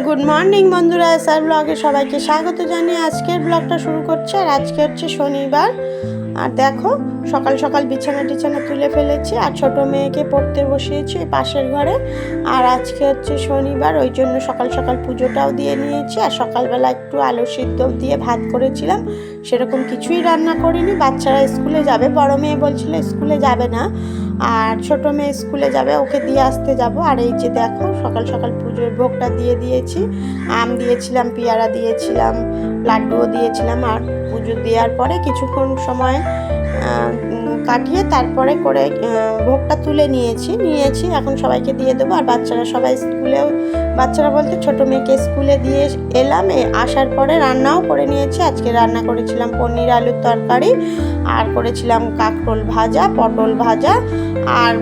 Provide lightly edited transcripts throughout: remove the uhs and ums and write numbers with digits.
Good morning বন্ধুরা, SR ব্লগে সবাইকে স্বাগত জানিয়ে আজকের ব্লগটা শুরু করছে। আর আজকে হচ্ছে শনিবার। আর দেখো সকাল সকাল বিছানা তুলে ফেলেছি আর ছোট মেয়েকে পড়তে বসিয়েছি ওই পাশের ঘরে। আর আজকে হচ্ছে শনিবার, ওই জন্য সকাল সকাল পুজোটাও দিয়ে নিয়েছি। আর সকালবেলা একটু আলু সিদ্ধ দিয়ে ভাত করেছিলাম, সেরকম কিছুই রান্না করিনি। বাচ্চারা স্কুলে যাবে, বড় মেয়ে বলছিল স্কুলে যাবে না, আর ছোট মেয়ে স্কুলে যাবে, ওকে দিয়ে আসতে যাব। আর এই যে দেখো সকাল সকাল পুজোর ভোগটা দিয়ে দিয়েছি। আম দিয়েছিলাম, পেয়ারা দিয়েছিলাম, লাড্ডুও দিয়েছিলাম। আর পুজো দেওয়ার পরে কিছুক্ষণ সময় কাটিয়ে তারপরে করে ভোগটা তুলে নিয়েছি। এখন সবাইকে দিয়ে দেবো। আর বাচ্চারা সবাই স্কুলেও, বাচ্চারা বলতে ছোটো মেয়েকে স্কুলে দিয়ে এলাম। আসার পরে রান্নাও করে নিয়েছি। আজকে রান্না করেছিলাম পনির আলুর তরকারি, আর করেছিলাম কাঁকরোল ভাজা, পটল ভাজা। আর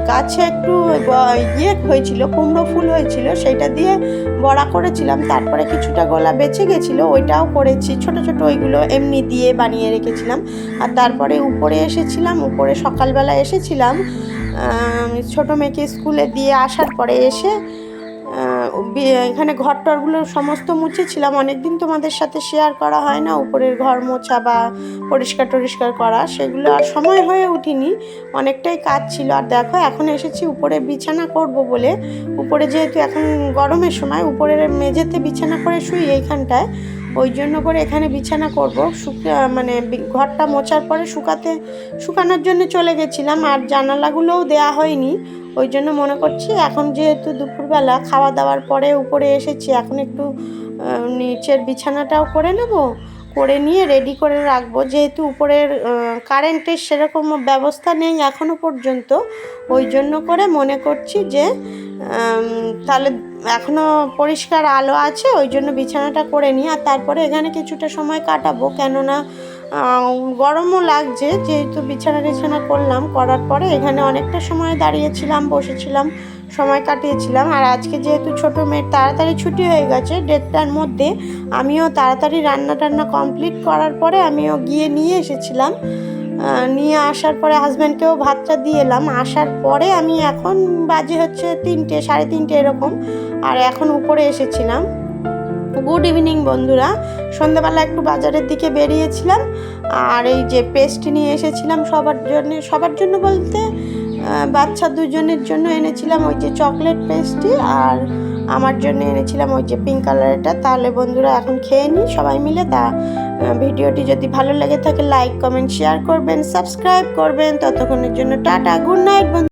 গাছে একটু হয়েছিল, কুমড়ো ফুল হয়েছিল, সেইটা দিয়ে বড়া করেছিলাম। তারপরে কিছুটা গোলা বেঁচে গেছিলো, ওইটাও করেছি। ছোট ছোট ওইগুলো এমনি দিয়ে বানিয়ে রেখেছিলাম। আর তারপরে উপরে এসেছিলাম, উপরে সকালবেলা এসেছিলাম ছোটো মেয়েকে স্কুলে দিয়ে আসার পরে এসে এখানে ঘরটরগুলো সমস্ত মুছেছিলাম। অনেকদিন তোমাদের সাথে শেয়ার করা হয় না উপরের ঘর মোছা বা পরিষ্কার করা, সেগুলো আর সময় হয়ে উঠিনি, অনেকটাই কাজ ছিল। আর দেখো এখন এসেছি উপরে বিছানা করব বলে। উপরে যেহেতু এখন গরমের সময়, উপরের মেঝেতে বিছানা করে শুই এইখানটায়, ওই জন্য করে এখানে বিছানা করব। মানে ঘরটা মোছার পরে শুকানোর জন্য চলে গেছিলাম। আর জানালাগুলোও দেয়া হয়নি, ওই জন্য মনে করছি এখন যেহেতু দুপুরবেলা খাওয়া দাওয়ার পরে উপরে এসেছি, এখন একটু নিচের বিছানাটাও করে নেব, করে নিয়ে রেডি করে রাখবো। যেহেতু উপরের কারেন্টের সেরকম ব্যবস্থা নেই এখনও পর্যন্ত, ওই জন্য করে মনে করছি যে তাহলে এখনও পরিষ্কার আলো আছে, ওই জন্য বিছানাটা করে নিই। আর তারপরে এখানে কিছুটা সময় কাটাবো, কেননা গরমও লাগছে। যেহেতু বিছানা করলাম, করার পরে এখানে অনেকটা সময় দাঁড়িয়েছিলাম, বসেছিলাম, সময় কাটিয়েছিলাম। আর আজকে যেহেতু ছোটো মেয়ের তাড়াতাড়ি ছুটি হয়ে গেছে 1:30টার মধ্যে, আমিও তাড়াতাড়ি রান্না টান্না করার পরে আমিও গিয়ে নিয়ে এসেছিলাম। নিয়ে আসার পরে হাজব্যান্ডকেও ভাতটা দিয়ে এলাম। আসার পরে আমি এখন বাজে হচ্ছে 3টে, 3:30 এরকম। আর এখন উপরে এসেছিলাম। গুড ইভিনিং বন্ধুরা। সন্ধ্যাবেলা একটু বাজারের দিকে বেরিয়েছিলাম, আর এই যে পেস্ট নিয়ে এসেছিলাম সবার জন্য বলতে বাচ্চা দুজনের জন্য এনেছিলাম ওই যে চকলেট পেস্ট্রি, আর আমার জন্য এনেছিলাম ওই যে পিঙ্ক কালারটা। তাহলে বন্ধুরা এখন খেয়ে নিই সবাই মিলে। ভিডিওটি যদি ভালো লেগে থাকে লাইক কমেন্ট শেয়ার করবেন, সাবস্ক্রাইব করবেন। ততক্ষণের জন্য টাটা, গুড নাইট বন্ধু।